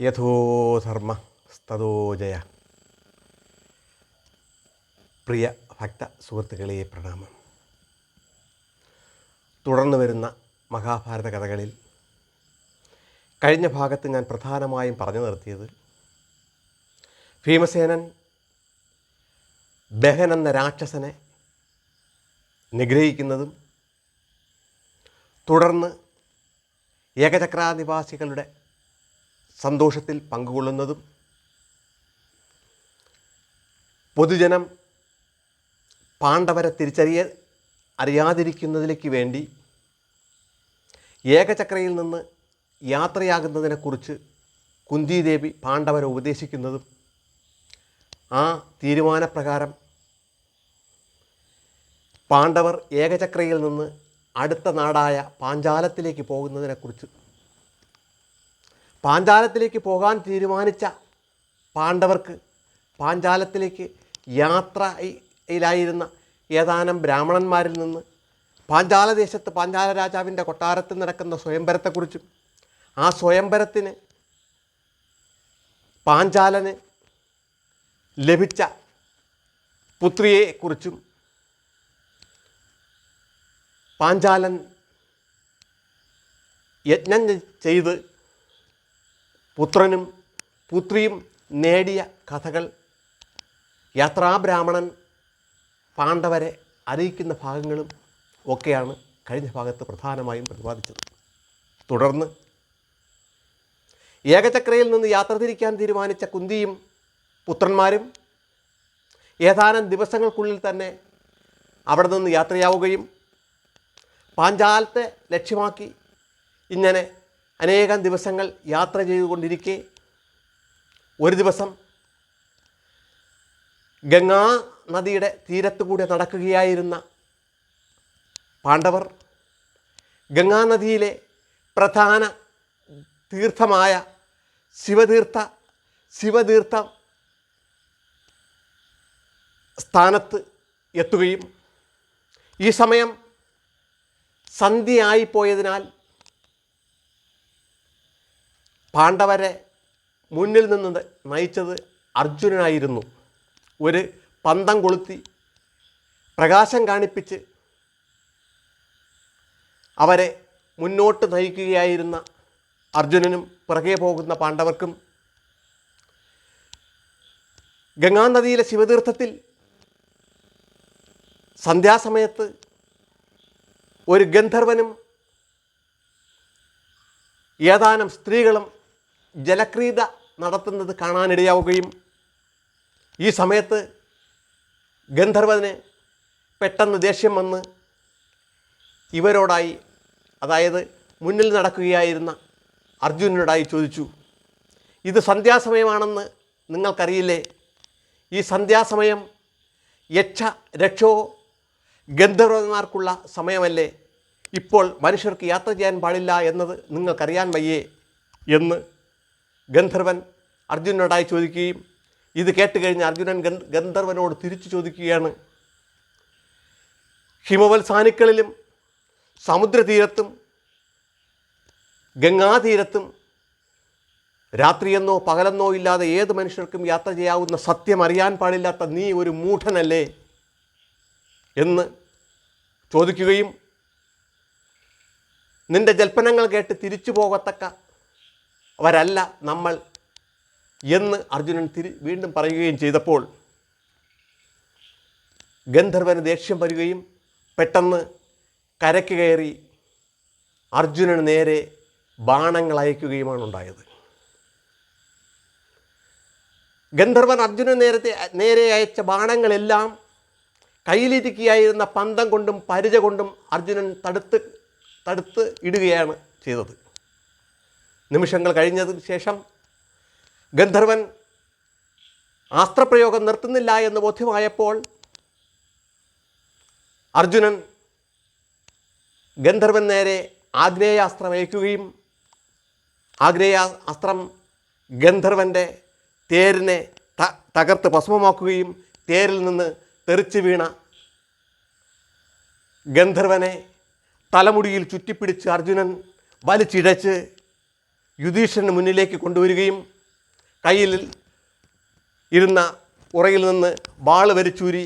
യഥോധർമ്മ സ്തതോ ജയ. പ്രിയ ഭക്ത സുഹൃത്തുക്കളെ പ്രണാമം. തുടർന്ന് വരുന്ന മഹാഭാരത കഥകളിൽ കഴിഞ്ഞ ഭാഗത്ത് ഞാൻ പ്രധാനമായും പറഞ്ഞു നിർത്തിയത് ഭീമസേനൻ ബഹൻ എന്ന രാക്ഷസനെ നിഗ്രഹിക്കുന്നതും തുടർന്ന് ഏകചക്രാനിവാസികളുടെ സന്തോഷത്തിൽ പങ്കുകൊള്ളുന്നതും പൊതുജനം പാണ്ഡവരെ അറിയാതിരിക്കുന്നതിലേക്ക് വേണ്ടി ഏകചക്രയിൽ നിന്ന് യാത്രയാകുന്നതിനെക്കുറിച്ച് കുന്തിദേവി പാണ്ഡവരെ ഉപദേശിക്കുന്നതും ആ തീരുമാനപ്രകാരം പാണ്ഡവർ ഏകചക്രയിൽ നിന്ന് അടുത്ത നാടായ പാഞ്ചാലത്തിലേക്ക് പോകുന്നതിനെക്കുറിച്ച് പാഞ്ചാലത്തിലേക്ക് പോകാൻ തീരുമാനിച്ച പാണ്ഡവർക്ക് പാഞ്ചാലത്തിലേക്ക് യാത്രയിലായിരുന്ന ഏതാനും ബ്രാഹ്മണന്മാരിൽ നിന്ന് പാഞ്ചാലദേശത്ത് പാഞ്ചാല രാജാവിൻ്റെ കൊട്ടാരത്തിൽ നടക്കുന്ന സ്വയംവരത്തെക്കുറിച്ചും ആ സ്വയംവരത്തിന് പാഞ്ചാലന് ലഭിച്ച പുത്രിയെക്കുറിച്ചും പാഞ്ചാലൻ യജ്ഞം ചെയ്ത് പുത്രനും പുത്രിയും നേടിയ കഥകൾ യാത്രാബ്രാഹ്മണൻ പാണ്ഡവരെ അറിയിക്കുന്ന ഭാഗങ്ങളും ഒക്കെയാണ് കഴിഞ്ഞ ഭാഗത്ത് പ്രധാനമായും പ്രതിപാദിച്ചത്. തുടർന്ന് ഏകചക്രയിൽ നിന്ന് യാത്ര തിരിക്കാൻ തീരുമാനിച്ച കുന്തിയും പുത്രന്മാരും ഏതാനും ദിവസങ്ങൾക്കുള്ളിൽ തന്നെ അവിടെ നിന്ന് യാത്രയാവുകയും പാഞ്ചാലത്തെ ലക്ഷ്യമാക്കി ഇങ്ങനെ അനേകം ദിവസങ്ങൾ യാത്ര ചെയ്തുകൊണ്ടിരിക്കെ ഒരു ദിവസം ഗംഗാ നദിയുടെ തീരത്തുകൂടെ നടക്കുകയായിരുന്ന പാണ്ഡവർ ഗംഗാനദിയിലെ പ്രധാന തീർത്ഥമായ ശിവതീർത്ഥ സ്ഥാനത്ത് എത്തുകയും ഈ സമയം സന്ധ്യയായിപ്പോയതിനാൽ പാണ്ഡവരെ മുന്നിൽ നിന്ന് നയിച്ചത് അർജുനനായിരുന്നു. ഒരു പന്തം കൊളുത്തി പ്രകാശം കാണിപ്പിച്ച് അവരെ മുന്നോട്ട് നയിക്കുകയായിരുന്ന അർജുനനും പിറകെ പോകുന്ന പാണ്ഡവർക്കും ഗംഗാനദിയിലെ ശിവതീർത്ഥത്തിൽ സന്ധ്യാസമയത്ത് ഒരു ഗന്ധർവനും ഏതാനും സ്ത്രീകളും ജലക്രീഡ നടത്തുന്നത് കാണാനിടയാവുകയും ഈ സമയത്ത് ഗന്ധർവന് പെട്ടെന്ന് ദേഷ്യം വന്ന് ഇവരോടായി, അതായത് മുന്നിൽ നടക്കുകയായിരുന്ന അർജുനനോടായി ചോദിച്ചു, ഇത് സന്ധ്യാസമയമാണെന്ന് നിങ്ങൾക്കറിയില്ലേ? ഈ സന്ധ്യാസമയം രക്ഷോ ഗന്ധർവന്മാർക്കുള്ള സമയമല്ലേ? ഇപ്പോൾ മനുഷ്യർക്ക് യാത്ര ചെയ്യാൻ പാടില്ല എന്നത് നിങ്ങൾക്കറിയാൻ വയ്യേ എന്ന് ഗന്ധർവൻ അർജുനനോടായി ചോദിക്കുകയും ഇത് കേട്ടുകഴിഞ്ഞ് അർജുനൻ ഗന്ധർവനോട് തിരിച്ചു ചോദിക്കുകയാണ്, ഹിമവത്സാനുക്കളിലും സമുദ്രതീരത്തും ഗംഗാതീരത്തും രാത്രിയെന്നോ പകലെന്നോ ഇല്ലാതെ ഏത് മനുഷ്യർക്കും യാത്ര ചെയ്യാവുന്ന സത്യം അറിയാൻ പാടില്ലാത്ത നീ ഒരു മൂഢനല്ലേ എന്ന് ചോദിക്കുകയും നിൻ്റെ ജൽപ്പനങ്ങൾ കേട്ട് തിരിച്ചു പോകത്തക്ക അവരല്ല നമ്മൾ എന്ന് അർജുനൻ വീണ്ടും പറയുകയും ചെയ്തപ്പോൾ ഗന്ധർവന് ദേഷ്യം വരികയും പെട്ടെന്ന് കരയ്ക്ക് കയറി അർജുനന് നേരെ ബാണങ്ങൾ അയക്കുകയുമാണ് ഉണ്ടായത്. ഗന്ധർവൻ അർജുനന് നേരെ അയച്ച ബാണങ്ങളെല്ലാം കയ്യിലിരിക്കുകയായിരുന്ന പന്തം കൊണ്ടും പരിച കൊണ്ടും അർജുനൻ തടുത്ത് ഇടുകയാണ് ചെയ്തത്. നിമിഷങ്ങൾ കഴിഞ്ഞതിന് ശേഷം ഗന്ധർവൻ അസ്ത്രപ്രയോഗം നിർത്തുന്നില്ല എന്ന് ബോധ്യമായപ്പോൾ അർജുനൻ ഗന്ധർവൻ നേരെ ആഗ്നേയാസ്ത്രം അയക്കുകയും ആഗ്നേയാസ്ത്രം ഗന്ധർവൻ്റെ തേരിനെ തകർത്ത് ഭസ്മമാക്കുകയും തേരിൽ നിന്ന് തെറിച്ചു വീണ ഗന്ധർവനെ തലമുടിയിൽ ചുറ്റിപ്പിടിച്ച് അർജുനൻ വലിച്ചിഴച്ച് യുധിഷ്ഠിരന് മുന്നിലേക്ക് കൊണ്ടുവരികയും കയ്യിൽ ഇരുന്ന ഉറയിൽ നിന്ന് വാള് വലിച്ചൂരി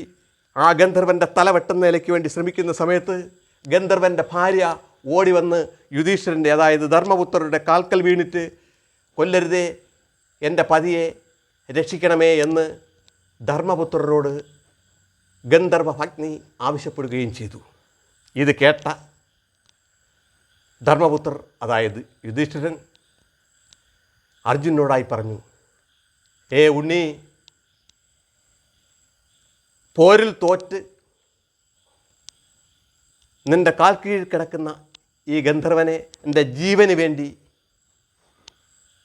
ആ ഗന്ധർവൻ്റെ തല വെട്ടുന്നതിലേക്ക് വേണ്ടി ശ്രമിക്കുന്ന സമയത്ത് ഗന്ധർവൻ്റെ ഭാര്യ ഓടി വന്ന് യുധിഷ്ഠിരൻ്റെ, അതായത് ധർമ്മപുത്രരുടെ കാൽക്കൽ വീണിട്ട് കൊല്ലരുതേ, എൻ്റെ പതിയെ രക്ഷിക്കണമേ എന്ന് ധർമ്മപുത്രരോട് ഗന്ധർവ ഭഗ്നി ആവശ്യപ്പെടുകയും ചെയ്തു. ഇത് കേട്ട ധർമ്മപുത്രർ, അതായത് യുധിഷ്ഠിരൻ, അർജുനോടായി പറഞ്ഞു, ഉണ്ണി, പോരിൽ തോറ്റ് നിൻ്റെ കാൽ കീഴിൽ കിടക്കുന്ന ഈ ഗന്ധർവനെ എൻ്റെ ജീവന് വേണ്ടി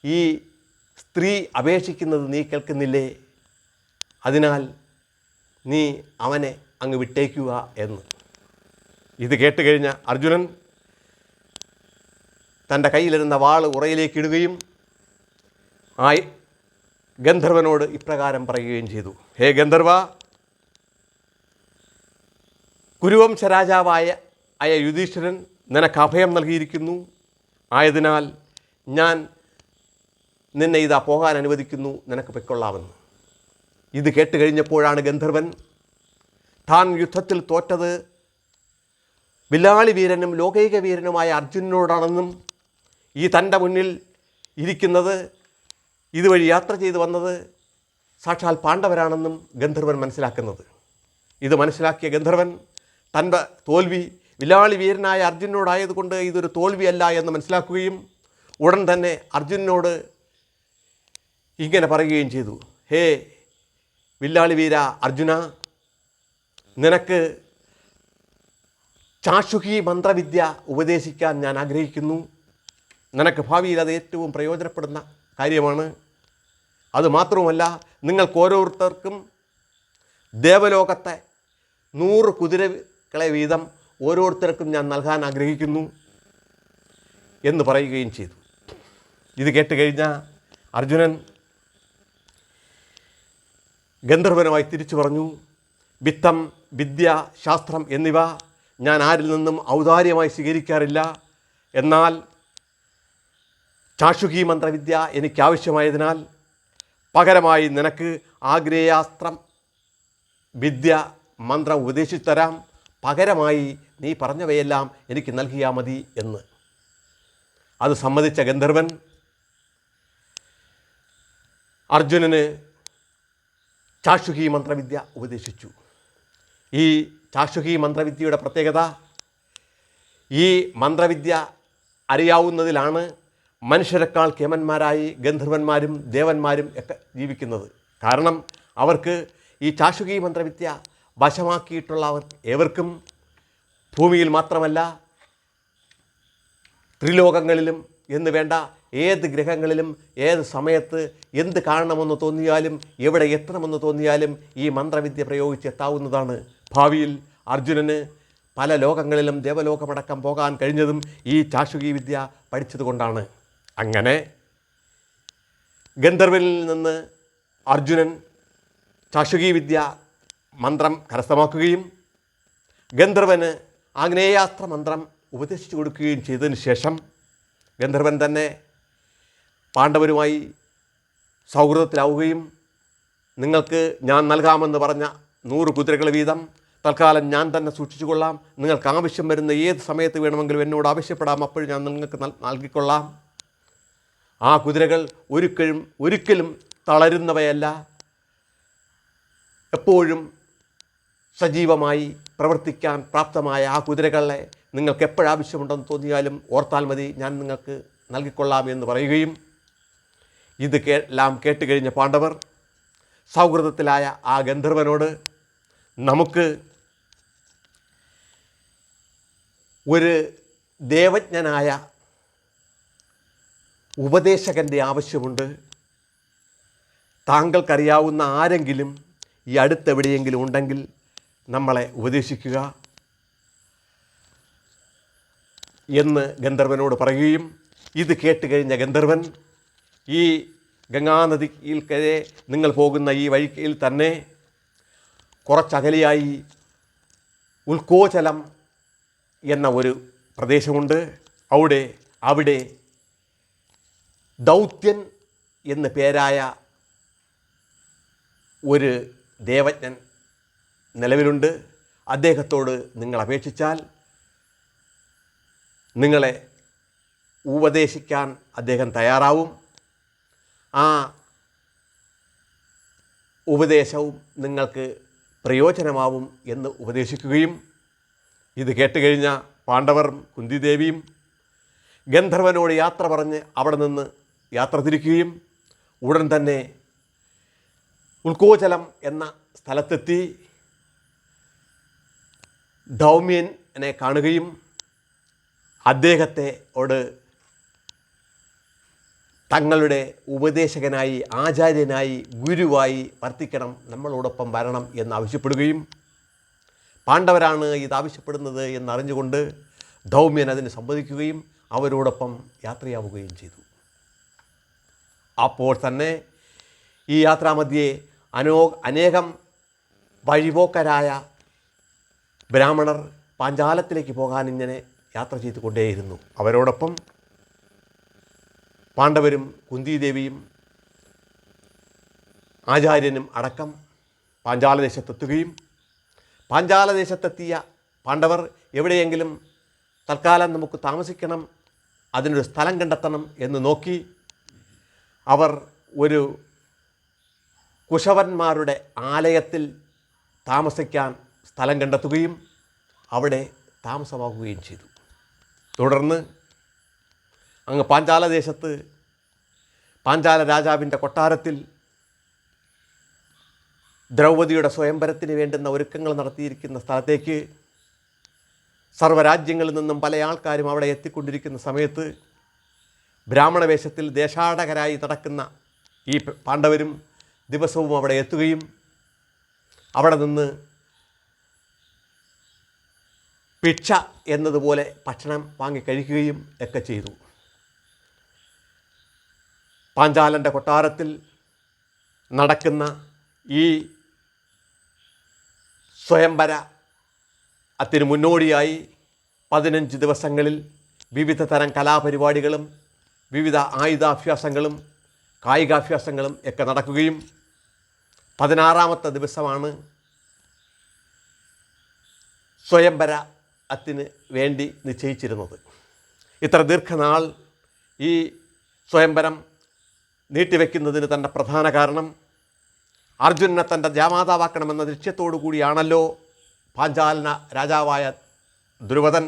ഈ സ്ത്രീ അപേക്ഷിക്കുന്നത് നീ കേൾക്കുന്നില്ലേ? അതിനാൽ നീ അവനെ അങ്ങ് വിട്ടേക്കുക എന്ന്. ഇത് കേട്ട് കഴിഞ്ഞ അർജുനൻ തൻ്റെ കയ്യിലിരുന്ന വാൾ ഉറയിലേക്ക് ഇടുകയും ആ ഗന്ധർവനോട് ഇപ്രകാരം പറയുകയും ചെയ്തു, ഹേ ഗന്ധർവ, കുരുവംശ രാജാവായ യുധിഷ്ഠിരൻ നിനക്ക് അഭയം നൽകിയിരിക്കുന്നു. ആയതിനാൽ ഞാൻ നിന്നെ ഇതാ പോകാൻ അനുവദിക്കുന്നു, നിനക്ക് പൊയ്ക്കൊള്ളാമെന്ന്. ഇത് കേട്ട് കഴിഞ്ഞപ്പോഴാണ് ഗന്ധർവൻ താൻ യുദ്ധത്തിൽ തോറ്റത് വില്ലാളി വീരനും ലോകൈക വീരനുമായ അർജുനനോടാണെന്നും ഈ തൻ്റെ മുന്നിൽ ഇരിക്കുന്നത് ഇതുവഴി യാത്ര ചെയ്തു വന്നത് സാക്ഷാൽ പാണ്ഡവരാണെന്നും ഗന്ധർവൻ മനസ്സിലാക്കുന്നത്. ഇത് മനസ്സിലാക്കിയ ഗന്ധർവൻ തൻ്റെ തോൽവി വില്ലാളി വീരനായ അർജുനനോടായതുകൊണ്ട് ഇതൊരു തോൽവിയല്ല എന്ന് മനസ്സിലാക്കുകയും ഉടൻ തന്നെ അർജുനനോട് ഇങ്ങനെ പറയുകയും ചെയ്തു, ഹേ വില്ലാളി വീര അർജുന, നിനക്ക് ചാക്ഷുഷി മന്ത്രവിദ്യ ഉപദേശിക്കാൻ ഞാൻ ആഗ്രഹിക്കുന്നു. നിനക്ക് ഭാവിയിൽ അത് ഏറ്റവും പ്രയോജനപ്പെടുന്ന കാര്യമാണ്. അതുമാത്രവുമല്ല, നിങ്ങൾക്ക് ഓരോരുത്തർക്കും ദേവലോകത്തെ 100 കുതിരകളെ വീതം ഓരോരുത്തർക്കും ഞാൻ നൽകാൻ ആഗ്രഹിക്കുന്നു എന്ന് പറയുകയും ചെയ്തു. ഇത് കേട്ട് കഴിഞ്ഞ അർജുനൻ ഗന്ധർവനുമായി തിരിച്ചു പറഞ്ഞു, വിത്തം, വിദ്യ, ശാസ്ത്രം എന്നിവ ഞാൻ ആരിൽ നിന്നും ഔദാര്യമായി സ്വീകരിക്കാറില്ല. എന്നാൽ ചാക്ഷുഷി മന്ത്രവിദ്യ എനിക്കാവശ്യമായതിനാൽ പകരമായി നിനക്ക് ആഗ്രേയാസ്ത്രം വിദ്യ മന്ത്രം ഉപദേശിച്ചു തരാം. പകരമായി നീ പറഞ്ഞവയെല്ലാം എനിക്ക് നൽകിയാൽ മതി എന്ന്. അത് സമ്മതിച്ച ഗന്ധർവൻ അർജുനന് ചാക്ഷുഷി മന്ത്രവിദ്യ ഉപദേശിച്ചു. ഈ ചാക്ഷുഷി മന്ത്രവിദ്യയുടെ പ്രത്യേകത, ഈ മന്ത്രവിദ്യ അറിയാവുന്നതിലാണ് മനുഷ്യരെക്കാൾ കേമന്മാരായി ഗന്ധർവന്മാരും ദേവന്മാരും ഒക്കെ ജീവിക്കുന്നത്. കാരണം അവർക്ക് ഈ ചാക്ഷുഷി മന്ത്രവിദ്യ വശമാക്കിയിട്ടുള്ളവർ ഏവർക്കും ഭൂമിയിൽ മാത്രമല്ല ത്രിലോകങ്ങളിലും എന്ന് വേണ്ട ഏത് ഗ്രഹങ്ങളിലും ഏത് സമയത്ത് എന്ത് കാണണമെന്ന് തോന്നിയാലും എവിടെ എത്തണമെന്ന് തോന്നിയാലും ഈ മന്ത്രവിദ്യ പ്രയോഗിച്ചെത്താവുന്നതാണ്. ഭാവിയിൽ അർജുനന് പല ലോകങ്ങളിലും ദേവലോകമടക്കം പോകാൻ കഴിഞ്ഞതും ഈ ചാക്ഷുഷി വിദ്യ പഠിച്ചതുകൊണ്ടാണ്. അങ്ങനെ ഗന്ധർവനിൽ നിന്ന് അർജുനൻ ചാക്ഷുഷി വിദ്യ മന്ത്രം കരസ്ഥമാക്കുകയും ഗന്ധർവന് ആഗ്നേയാസ്ത്ര മന്ത്രം ഉപദേശിച്ചു കൊടുക്കുകയും ചെയ്തതിന് ശേഷം ഗന്ധർവൻ തന്നെ പാണ്ഡവരുമായി സൗഹൃദത്തിലാവുകയും നിങ്ങൾക്ക് ഞാൻ നൽകാമെന്ന് പറഞ്ഞ 100 കുതിരകൾ വീതം തൽക്കാലം ഞാൻ തന്നെ സൂക്ഷിച്ചു കൊള്ളാം, നിങ്ങൾക്ക് ആവശ്യം വരുന്ന ഏത് സമയത്ത് വേണമെങ്കിലും എന്നോട് ആവശ്യപ്പെടാം, അപ്പോൾ ഞാൻ നിങ്ങൾക്ക് നൽകിക്കൊള്ളാം. ആ കുതിരകൾ ഒരിക്കലും തളരുന്നവയല്ല, എപ്പോഴും സജീവമായി പ്രവർത്തിക്കാൻ പ്രാപ്തമായ ആ കുതിരകളെ നിങ്ങൾക്ക് എപ്പോഴാവശ്യമുണ്ടെന്ന് തോന്നിയാലും ഓർത്താൽ മതി, ഞാൻ നിങ്ങൾക്ക് നൽകിക്കൊള്ളാം എന്ന് പറയുകയും ഇത് എല്ലാം കേട്ടുകഴിഞ്ഞ പാണ്ഡവർ സൗഹൃദത്തിലായ ആ ഗന്ധർവനോട് നമുക്ക് ഒരു ദേവജ്ഞനായ ഉപദേശകൻ്റെ ആവശ്യമുണ്ട്, താങ്കൾക്കറിയാവുന്ന ആരെങ്കിലും ഈ അടുത്തെവിടെയെങ്കിലും ഉണ്ടെങ്കിൽ നമ്മളെ ഉപദേശിക്കുക എന്ന് ഗന്ധർവനോട് പറയുകയും ഇത് കേട്ട് കഴിഞ്ഞ ഗന്ധർവൻ ഈ ഗംഗാനദിയിൽ കരെ നിങ്ങൾ പോകുന്ന ഈ വഴിയിൽ തന്നെ കുറച്ചകലെയായി ഉൽക്കോചലം എന്ന ഒരു പ്രദേശമുണ്ട്. അവിടെ ദൗത്യൻ എന്ന് പേരായ ഒരു ദേവജ്ഞൻ നിലവിലുണ്ട്. അദ്ദേഹത്തോട് നിങ്ങൾ അപേക്ഷിച്ചാൽ നിങ്ങളെ ഉപദേശിക്കാൻ അദ്ദേഹം തയ്യാറാവും. ആ ഉപദേശവും നിങ്ങൾക്ക് പ്രയോജനമാവും എന്ന് ഉപദേശിക്കുകയും ഇത് കേട്ടുകഴിഞ്ഞ പാണ്ഡവരും കുന്തിദേവിയും ഗന്ധർവനോട് യാത്ര പറഞ്ഞ് അവിടെ നിന്ന് യാത്ര തിരിക്കുകയും ഉടൻ തന്നെ ഉൽക്കോചലം എന്ന സ്ഥലത്തെത്തി ധൗമ്യനെ കാണുകയും അദ്ദേഹത്തോട് തങ്ങളുടെ ഉപദേശകനായി, ആചാര്യനായി, ഗുരുവായി വർത്തിക്കണം, നമ്മളോടൊപ്പം വരണം എന്നാവശ്യപ്പെടുകയും പാണ്ഡവരാണ് ഇതാവശ്യപ്പെടുന്നത് എന്നറിഞ്ഞുകൊണ്ട് ധൗമ്യൻ അതിന് സമ്മതിക്കുകയും അവരോടൊപ്പം യാത്രയാവുകയും ചെയ്തു. അപ്പോൾ തന്നെ ഈ യാത്രാമധ്യേ അനേകം വഴിപോക്കരായ ബ്രാഹ്മണർ പാഞ്ചാലത്തിലേക്ക് പോകാൻ ഇങ്ങനെ യാത്ര ചെയ്തുകൊണ്ടേയിരുന്നു. അവരോടൊപ്പം പാണ്ഡവരും കുന്തിദേവിയും ആചാര്യനും അടക്കം പാഞ്ചാലദേശത്തെത്തുകയും പാഞ്ചാലദേശത്തെത്തിയ പാണ്ഡവർ എവിടെയെങ്കിലും തൽക്കാലം നമുക്ക് താമസിക്കണം, അതിനൊരു സ്ഥലം കണ്ടെത്തണം എന്ന് നോക്കി അവർ ഒരു കുശവന്മാരുടെ ആലയത്തിൽ താമസിക്കാൻ സ്ഥലം കണ്ടെത്തുകയും അവിടെ താമസമാകുകയും ചെയ്തു. തുടർന്ന് അങ്ങ് പാഞ്ചാലദേശത്ത് പാഞ്ചാല രാജാവിൻ്റെ കൊട്ടാരത്തിൽ ദ്രൗപദിയുടെ സ്വയംവരത്തിന് വേണ്ടുന്ന ഒരുക്കങ്ങൾ നടത്തിയിരിക്കുന്ന സ്ഥലത്തേക്ക് സർവ്വരാജ്യങ്ങളിൽ നിന്നും പല ആൾക്കാരും അവിടെ എത്തിക്കൊണ്ടിരിക്കുന്ന സമയത്ത് ബ്രാഹ്മണവേഷത്തിൽ ദേശാടകരായി നടക്കുന്ന ഈ പാണ്ഡവരും ദിവസവും അവിടെ എത്തുകയും അവിടെ നിന്ന് ഭിക്ഷ എന്നതുപോലെ ഭക്ഷണം വാങ്ങിക്കഴിക്കുകയും ഒക്കെ ചെയ്തു. പാഞ്ചാലൻ്റെ കൊട്ടാരത്തിൽ നടക്കുന്ന ഈ സ്വയംവര അതിന് മുന്നോടിയായി 15 ദിവസങ്ങളിൽ വിവിധ തരം കലാപരിപാടികളും വിവിധ ആയുധാഭ്യാസങ്ങളും കായികാഭ്യാസങ്ങളും ഒക്കെ നടക്കുകയും 16-ാമത്തെ ദിവസമാണ് സ്വയംവര ത്തിന് വേണ്ടി നിശ്ചയിച്ചിരുന്നത്. ഇത്ര ദീർഘനാൾ ഈ സ്വയംവരം നീട്ടിവെക്കുന്നതിന് തൻ്റെ പ്രധാന കാരണം അർജുനനെ തൻ്റെ ജാമാതാവാക്കണമെന്ന ലക്ഷ്യത്തോടു കൂടിയാണല്ലോ പാഞ്ചാലന രാജാവായ ദ്രുപദൻ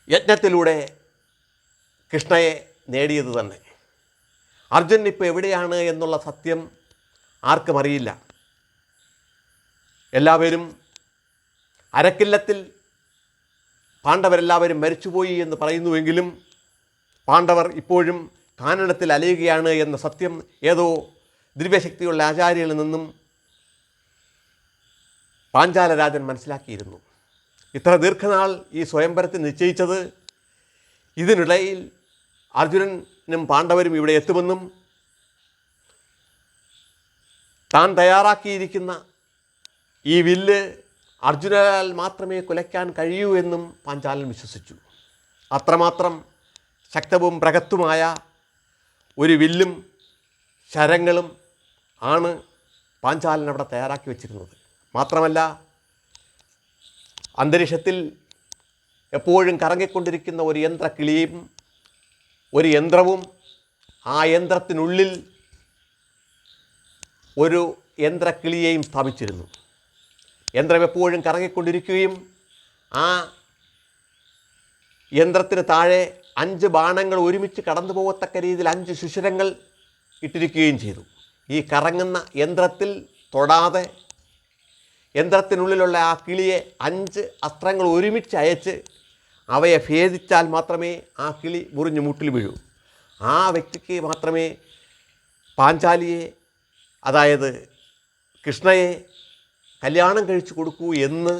യജ്ഞത്തിലൂടെ കൃഷ്ണയെ നേടിയത് തന്നെ. അർജുനൻ ഇപ്പോൾ എവിടെയാണ് എന്നുള്ള സത്യം ആർക്കും അറിയില്ല. എല്ലാവരും അരക്കില്ലത്തിൽ പാണ്ഡവരെല്ലാവരും മരിച്ചുപോയി എന്ന് പറയുന്നുവെങ്കിലും പാണ്ഡവർ ഇപ്പോഴും കാനനത്തിൽ അലയുകയാണ് എന്ന സത്യം ഏതോ ദിവ്യശക്തിയുള്ള ആചാര്യകളിൽ നിന്നും പാഞ്ചാലരാജൻ മനസ്സിലാക്കിയിരുന്നു. ഇത്ര ദീർഘനാൾ ഈ സ്വയംവരത്തിൽ നിശ്ചയിച്ചത് ഇതിനിടയിൽ അർജുനനും പാണ്ഡവരും ഇവിടെ എത്തുമെന്നും താൻ തയ്യാറാക്കിയിരിക്കുന്ന ഈ വില്ല് അർജുനാൽ മാത്രമേ കുലയ്ക്കാൻ കഴിയൂ എന്നും പാഞ്ചാലൻ വിശ്വസിച്ചു. അത്രമാത്രം ശക്തവും ബൃഹത്തുമായ ഒരു വില്ലും ശരങ്ങളും ആണ് പാഞ്ചാലൻ അവിടെ തയ്യാറാക്കി വച്ചിരുന്നത്. മാത്രമല്ല അന്തരീക്ഷത്തിൽ എപ്പോഴും കറങ്ങിക്കൊണ്ടിരിക്കുന്ന ഒരു യന്ത്രക്കിളിയും ഒരു യന്ത്രവും ആ യന്ത്രത്തിനുള്ളിൽ ഒരു യന്ത്രക്കിളിയെയും സ്ഥാപിച്ചിരുന്നു. യന്ത്രം എപ്പോഴും കറങ്ങിക്കൊണ്ടിരിക്കുകയും ആ യന്ത്രത്തിന് താഴെ 5 ബാണങ്ങൾ ഒരുമിച്ച് കടന്നു പോകത്തക്ക രീതിയിൽ 5 സുഷിരങ്ങൾ ഇട്ടിരിക്കുകയും ചെയ്തു. ഈ കറങ്ങുന്ന യന്ത്രത്തിൽ തൊടാതെ യന്ത്രത്തിനുള്ളിലുള്ള ആ കിളിയെ 5 അസ്ത്രങ്ങൾ ഒരുമിച്ച് അയച്ച് അവയെ ഭേദിച്ചാൽ മാത്രമേ ആ കിളി മുറിഞ്ഞ് മുട്ടിൽ വീഴൂ. ആ വ്യക്തിക്ക് മാത്രമേ പാഞ്ചാലിയെ, അതായത് കൃഷ്ണയെ കല്യാണം കഴിച്ചു കൊടുക്കൂ എന്ന്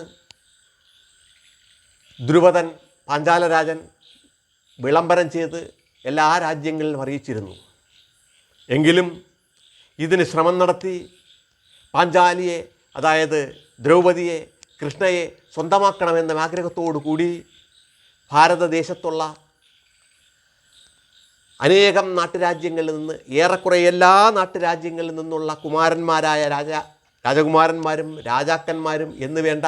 ദ്രുപദൻ പാഞ്ചാലരാജൻ വിളംബരം ചെയ്ത് എല്ലാ രാജ്യങ്ങളിലും അറിയിച്ചിരുന്നു. എങ്കിലും ഇതിന് ശ്രമം നടത്തി പാഞ്ചാലിയെ, അതായത് ദ്രൗപദിയെ, കൃഷ്ണയെ സ്വന്തമാക്കണമെന്ന ആഗ്രഹത്തോടു കൂടി ഭാരതദേശത്തുള്ള അനേകം നാട്ടുരാജ്യങ്ങളിൽ നിന്ന്, ഏറെക്കുറെ എല്ലാ നാട്ടുരാജ്യങ്ങളിൽ നിന്നുള്ള കുമാരന്മാരായ രാജകുമാരന്മാരും രാജാക്കന്മാരും എന്ന് വേണ്ട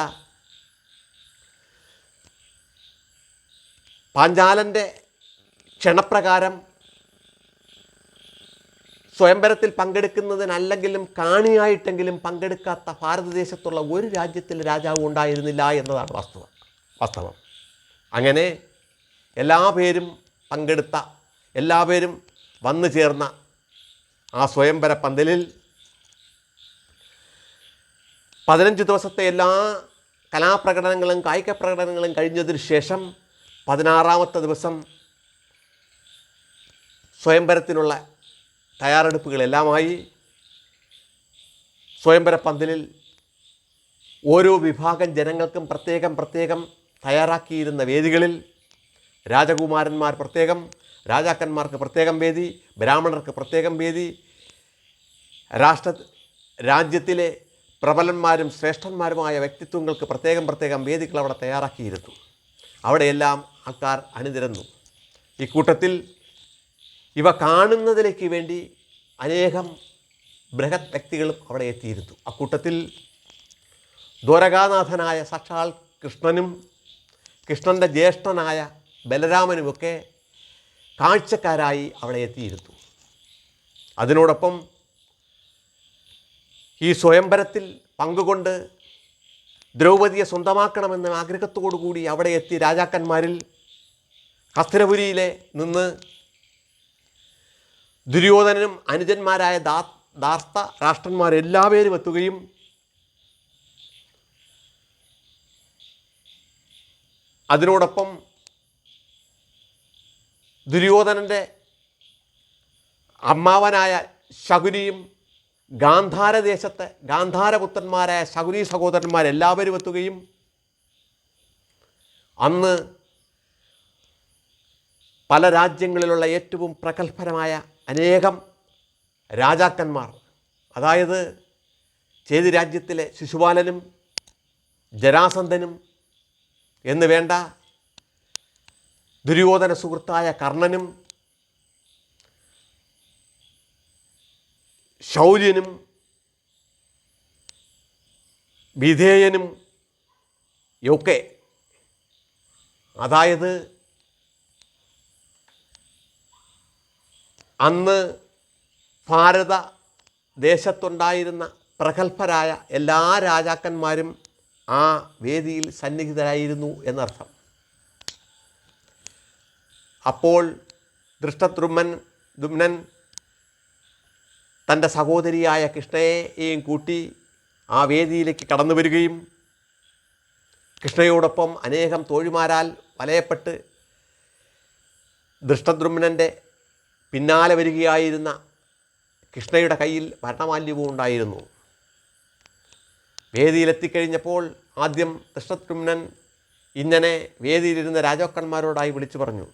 പാഞ്ചാലൻ്റെ ക്ഷണപ്രകാരം സ്വയംവരത്തിൽ പങ്കെടുക്കുന്നതിനല്ലെങ്കിലും കാണിയായിട്ടെങ്കിലും പങ്കെടുക്കാത്ത ഭാരതദേശത്തുള്ള ഒരു രാജ്യത്തിൽ രാജാവ് ഉണ്ടായിരുന്നില്ല എന്നതാണ് വാസ്തവം. അങ്ങനെ എല്ലാവരും പങ്കെടുത്ത, എല്ലാവരും വന്നു ചേർന്ന ആ സ്വയംവര പന്തലിൽ 15 ദിവസത്തെ എല്ലാ കലാപ്രകടനങ്ങളും കായിക പ്രകടനങ്ങളും കഴിഞ്ഞതിന് ശേഷം 16ാമത്തെ ദിവസം സ്വയംവരത്തിനുള്ള തയ്യാറെടുപ്പുകളെല്ലാമായി സ്വയംവര പന്തലിൽ ഓരോ വിഭാഗം ജനങ്ങൾക്കും പ്രത്യേകം തയ്യാറാക്കിയിരുന്ന വേദികളിൽ രാജകുമാരന്മാർ പ്രത്യേകം, രാജാക്കന്മാർക്ക് പ്രത്യേകം വേദി, ബ്രാഹ്മണർക്ക് പ്രത്യേകം വേദി, രാജ്യത്തിലെ പ്രബലന്മാരും ശ്രേഷ്ഠന്മാരുമായ വ്യക്തിത്വങ്ങൾക്ക് പ്രത്യേകം വേദികൾ അവിടെ തയ്യാറാക്കിയിരുന്നു. അവിടെയെല്ലാം ആൾക്കാർ അണിനിരന്നു. ഇക്കൂട്ടത്തിൽ ഇവ കാണുന്നതിലേക്ക് വേണ്ടി അനേകം ബൃഹത് വ്യക്തികളും അവിടെ എത്തിയിരുന്നു. അക്കൂട്ടത്തിൽ ദ്വാരകാനാഥനായ സാക്ഷാൽ കൃഷ്ണനും കൃഷ്ണൻ്റെ ജ്യേഷ്ഠനായ ബലരാമനുമൊക്കെ കാഴ്ചക്കാരായി അവിടെ എത്തിയിരുന്നു. അതിനോടൊപ്പം ഈ സ്വയംവരത്തിൽ പങ്കുകൊണ്ട് ദ്രൗപദിയെ സ്വന്തമാക്കണമെന്ന ആഗ്രഹത്തോടു കൂടി അവിടെ എത്തി രാജാക്കന്മാരിൽ ഹസ്തിനപുരിയിലെ നിന്ന് ദുര്യോധനനും അനുജന്മാരായ ധാർത്ത രാഷ്ട്രന്മാരെല്ലാവരും എത്തുകയും അതിനോടൊപ്പം ദുര്യോധനൻ്റെ അമ്മാവനായ ശകുനിയും ഗാന്ധാരദേശത്തെ ഗാന്ധാരപുത്രന്മാരായ ശകുനി സഹോദരന്മാരെല്ലാവരും എത്തുകയും അന്ന് പല രാജ്യങ്ങളിലുള്ള ഏറ്റവും പ്രഗത്ഭരമായ അനേകം രാജാക്കന്മാർ, അതായത് ചേതി രാജ്യത്തിലെ ശിശുപാലനും ജരാസന്ധനും എന്ന് വേണ്ട ദുര്യോധന സുഹൃത്തായ കർണനും ശൗര്യനും വിധേയനും ഒക്കെ, അതായത് അന്ന് ഭാരത ദേശത്തുണ്ടായിരുന്ന പ്രഗത്ഭരായ എല്ലാ രാജാക്കന്മാരും ആ വേദിയിൽ സന്നിഹിതരായിരുന്നു എന്നർത്ഥം. അപ്പോൾ ദുമ്നൻ തൻ്റെ സഹോദരിയായ കൃഷ്ണയെയും കൂട്ടി ആ വേദിയിലേക്ക് കടന്നു വരികയും കൃഷ്ണയോടൊപ്പം അനേകം തോഴിമാരാൽ വലയപ്പെട്ട് ദൃഷ്ടദ്രുമ്നൻ്റെ പിന്നാലെ വരികയായിരുന്ന കൃഷ്ണയുടെ കയ്യിൽ ഭരണമാല്യവും ഉണ്ടായിരുന്നു. വേദിയിലെത്തിക്കഴിഞ്ഞപ്പോൾ ആദ്യം ദൃഷ്ടദ്രുമ്നൻ ഇങ്ങനെ വേദിയിലിരുന്ന രാജാക്കന്മാരോടായി വിളിച്ചു പറഞ്ഞു,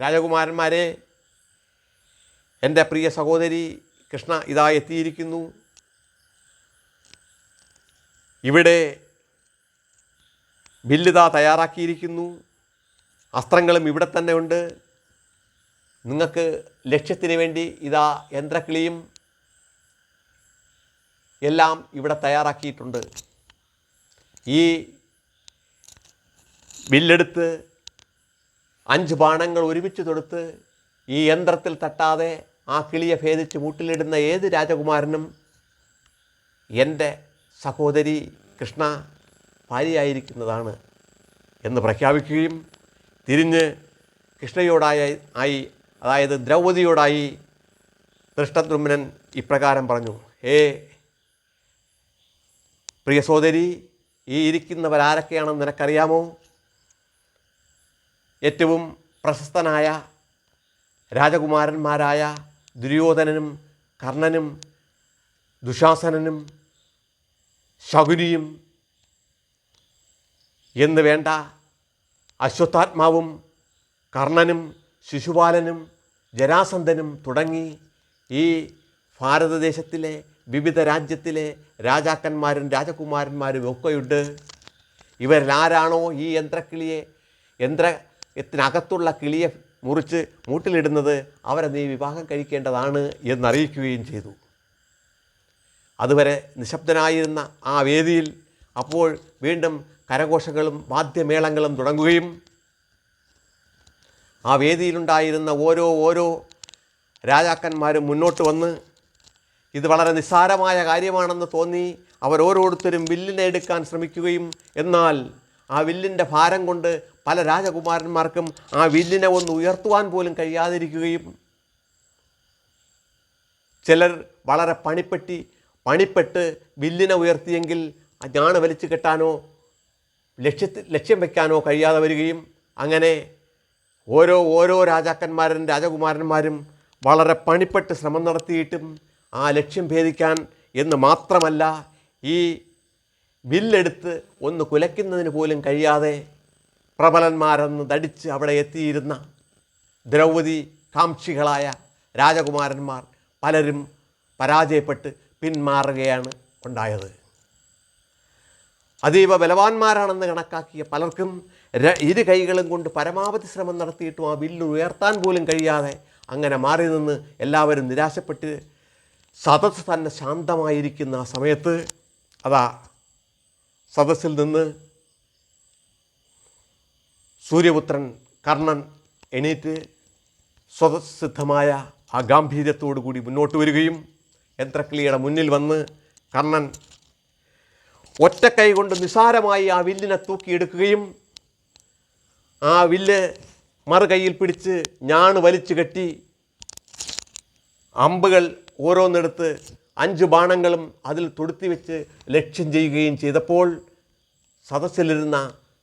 രാജകുമാരന്മാരെ, എൻ്റെ പ്രിയ സഹോദരി കൃഷ്ണ ഇതാ എത്തിയിരിക്കുന്നു. ഇവിടെ ബില്ലിതാ തയ്യാറാക്കിയിരിക്കുന്നു. അസ്ത്രങ്ങളും ഇവിടെ തന്നെ ഉണ്ട്. നിങ്ങൾക്ക് ലക്ഷ്യത്തിന് വേണ്ടി ഇതാ യന്ത്രക്കിളിയും എല്ലാം ഇവിടെ തയ്യാറാക്കിയിട്ടുണ്ട്. ഈ ബില്ലെടുത്ത് 5 ബാണങ്ങൾ ഒരുമിച്ച് തൊടുത്ത് ഈ യന്ത്രത്തിൽ തട്ടാതെ ആ കിളിയെ ഭേദിച്ച് മൂട്ടിലിടുന്ന ഏത് രാജകുമാരനും എൻ്റെ സഹോദരി കൃഷ്ണ ഭാര്യയായിരിക്കുന്നതാണ് എന്ന് പ്രഖ്യാപിക്കുകയും തിരിഞ്ഞ് കൃഷ്ണയോടായി അതായത് ദ്രൗപദിയോടായി ദൃഷ്ടദ്രുമ്നൻ ഇപ്രകാരം പറഞ്ഞു, പ്രിയ സഹോദരി, ഈ ഇരിക്കുന്നവരാരൊക്കെയാണെന്ന് നിനക്കറിയാമോ? ഏറ്റവും പ്രശസ്തനായ രാജകുമാരന്മാരായ ദുര്യോധനനും കർണനും ദുശാസനനും ശകുനിയും എന്ന് വേണ്ട അശ്വത്ഥാത്മാവും കർണനും ശിശുപാലനും ജരാസന്ധനും തുടങ്ങി ഈ ഭാരതദേശത്തിലെ വിവിധ രാജ്യത്തിലെ രാജാക്കന്മാരും രാജകുമാരന്മാരും ഒക്കെയുണ്ട്. ഇവരിലാരാണോ ഈ യന്ത്രക്കിളിയെ യന്ത്രത്തിനകത്തുള്ള കിളിയെ മുറിച്ച് മൂട്ടിലിടുന്നത് അവരെ നീ വിവാഹം കഴിക്കേണ്ടതാണ് എന്നറിയിക്കുകയും ചെയ്തു. അതുവരെ നിശബ്ദനായിരുന്ന ആ വേദിയിൽ അപ്പോൾ വീണ്ടും കരഘോഷങ്ങളും വാദ്യമേളങ്ങളും തുടങ്ങുകയും ആ വേദിയിലുണ്ടായിരുന്ന ഓരോ രാജാക്കന്മാരും മുന്നോട്ട് വന്ന് ഇത് വളരെ നിസ്സാരമായ കാര്യമാണെന്ന് തോന്നി അവരോരോരുത്തരും വില്ലിനെ എടുക്കാൻ ശ്രമിക്കുകയും എന്നാൽ ആ വില്ലിൻ്റെ ഭാരം കൊണ്ട് പല രാജകുമാരന്മാർക്കും ആ വില്ലിനെ ഒന്ന് ഉയർത്തുവാൻ പോലും കഴിയാതിരിക്കുകയും ചിലർ വളരെ പണിപ്പെട്ട് വില്ലിനെ ഉയർത്തിയെങ്കിൽ ഞാണ് വലിച്ചു കെട്ടാനോ ലക്ഷ്യം വയ്ക്കാനോ കഴിയാതെ വരികയും അങ്ങനെ ഓരോ രാജകുമാരന്മാരും വളരെ പണിപ്പെട്ട് ശ്രമം നടത്തിയിട്ടും ആ ലക്ഷ്യം ഭേദിക്കാൻ എന്ന് മാത്രമല്ല ഈ വില്ലെടുത്ത് ഒന്ന് കുലയ്ക്കുന്നതിന് പോലും കഴിയാതെ പ്രബലന്മാരെന്ന് ദടിച്ച് അവിടെ എത്തിയിരുന്ന ദ്രൗപദി കാംക്ഷികളായ രാജകുമാരന്മാർ പലരും പരാജയപ്പെട്ട് പിന്മാറുകയാണ് ഉണ്ടായത്. അതീവ ബലവാന്മാരാണെന്ന് കണക്കാക്കിയ പലർക്കും ഇരു കൈകളും കൊണ്ട് പരമാവധി ശ്രമം നടത്തിയിട്ടും ആ വില്ല് ഉയർത്താൻ പോലും കഴിയാതെ അങ്ങനെ മാറി നിന്ന് എല്ലാവരും നിരാശപ്പെട്ട് സദസ്സ് തന്നെ ശാന്തമായിരിക്കുന്ന ആ സമയത്ത് അതാ സദസ്സിൽ നിന്ന് സൂര്യപുത്രൻ കർണൻ എണീറ്റ് സ്വതസിദ്ധമായ ആ ഗാംഭീര്യത്തോടു കൂടി മുന്നോട്ട് വരികയും യന്ത്രക്കിളിയുടെ മുന്നിൽ വന്ന് കർണൻ ഒറ്റക്കൈ കൊണ്ട് നിസാരമായി ആ വില്ലിനെ തൂക്കിയെടുക്കുകയും ആ വില്ല് മറുകൈയിൽ പിടിച്ച് ഞാണ് വലിച്ചു കെട്ടി അമ്പുകൾ ഓരോന്നെടുത്ത് 5 ബാണങ്ങളും അതിൽ തൊടുത്തി വെച്ച് ലക്ഷ്യം ചെയ്യുകയും ചെയ്തപ്പോൾ സദസ്സിലിരുന്ന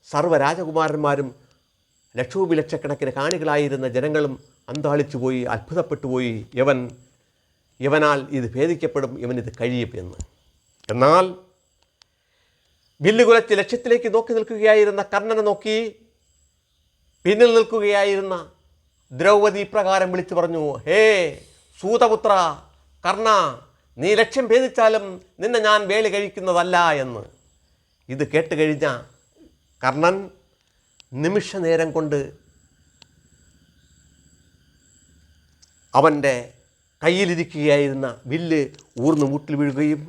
സർവ്വരാജകുമാരന്മാരും ലക്ഷക്കണക്കിന് കാണികളായിരുന്ന ജനങ്ങളും അന്താളിച്ചു പോയി, അത്ഭുതപ്പെട്ടു പോയി. യവനാൽ ഇത് ഭേദിക്കപ്പെടും, ഇവനിത് കഴിയും എന്ന്. എന്നാൽ വില്ലുകുലച്ച് ലക്ഷ്യത്തിലേക്ക് നോക്കി നിൽക്കുകയായിരുന്ന കർണനെ നോക്കി പിന്നിൽ നിൽക്കുകയായിരുന്ന ദ്രൗപദി ഇപ്രകാരം വിളിച്ചു പറഞ്ഞു, ഹേ സൂതപുത്ര കർണ, നീ ലക്ഷ്യം ഭേദിച്ചാലും നിന്നെ ഞാൻ വേളി കഴിക്കുന്നതല്ല എന്ന്. ഇത് കേട്ട് കഴിഞ്ഞ കർണൻ നിമിഷ നേരം കൊണ്ട് അവൻ്റെ കയ്യിലിരിക്കുകയായിരുന്ന വില്ല് ഊർന്ന് മൂട്ടിൽ വീഴുകയും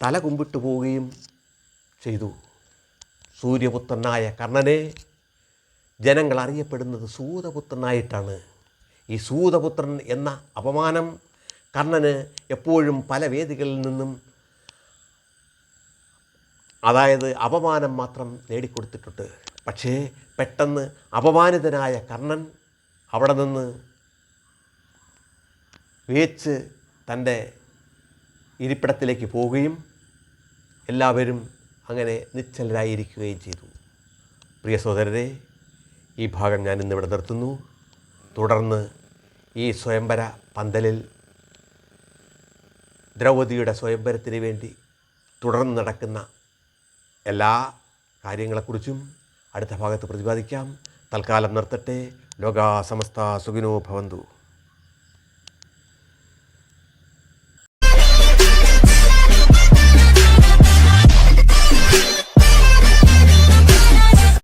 തല കുമ്പിട്ട് പോവുകയും ചെയ്തു. സൂര്യപുത്രനായ കർണനെ ജനങ്ങൾ അറിയപ്പെടുന്നത് സൂതപുത്രനായിട്ടാണ്. ഈ സൂതപുത്രൻ എന്ന അപമാനം കർണന് എപ്പോഴും പല വേദികളിൽ നിന്നും അപമാനം മാത്രം നേടിക്കൊടുത്തിട്ടുണ്ട്. പക്ഷേ പെട്ടെന്ന് അപമാനിതനായ കർണൻ അവിടെ നിന്ന് വേച്ച് തൻ്റെ ഇരിപ്പിടത്തിലേക്ക് പോവുകയും എല്ലാവരും അങ്ങനെ നിശ്ചലരായിരിക്കുകയും ചെയ്തു. പ്രിയ സഹോദരരെ, ഈ ഭാഗം ഞാൻ ഇന്നിവിടെ നിർത്തുന്നു. തുടർന്ന് ഈ സ്വയംവര പന്തലിൽ ദ്രൗപദിയുടെ സ്വയംവരത്തിന് വേണ്ടി തുടർന്ന് നടക്കുന്ന എല്ലാ കാര്യങ്ങളെക്കുറിച്ചും അടുത്ത ഭാഗത്ത് പ്രതിപാദിക്കാം. തൽക്കാലം നിർത്തട്ടെ. ലോകാ സമസ്ത സുഖിനോ ഭവന്തു.